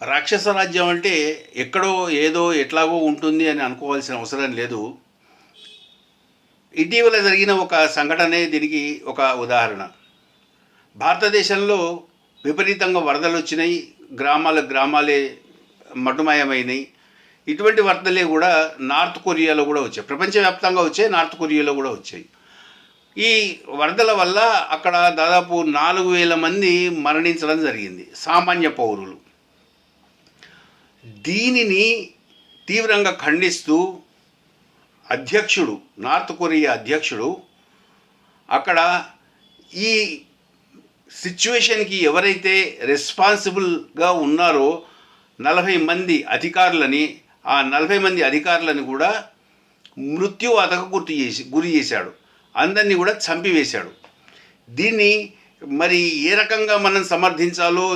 రాక్షస రాజ్యం అంటే ఎక్కడో ఏదో ఎట్లాగో ఉంటుంది అని అనుకోవాల్సిన అవసరం లేదు. ఇటీవల జరిగిన ఒక సంఘటనే దీనికి ఒక ఉదాహరణ. భారతదేశంలో విపరీతంగా వరదలు వచ్చినాయి. గ్రామాలే మటుమాయమైనాయి. ఇటువంటి వరదలే కూడా నార్త్ కొరియాలో కూడా వచ్చాయి. ప్రపంచవ్యాప్తంగా వచ్చాయి, నార్త్ కొరియాలో కూడా వచ్చాయి. ఈ వరదల వల్ల అక్కడ దాదాపు 4,000 మంది మరణించడం జరిగింది, సామాన్య పౌరులు. దీనిని తీవ్రంగా ఖండిస్తూ అధ్యక్షుడు, నార్త్ కొరియా అధ్యక్షుడు అక్కడ ఈ సిచ్యువేషన్కి ఎవరైతే రెస్పాన్సిబుల్గా ఉన్నారో 40 మంది అధికారులని, ఆ 40 మంది అధికారులను కూడా మృత్యువాతకు గురి చేశాడు. అందరినీ కూడా చంపివేశాడు. దీన్ని మరి ఏ రకంగా మనం సమర్థించాలో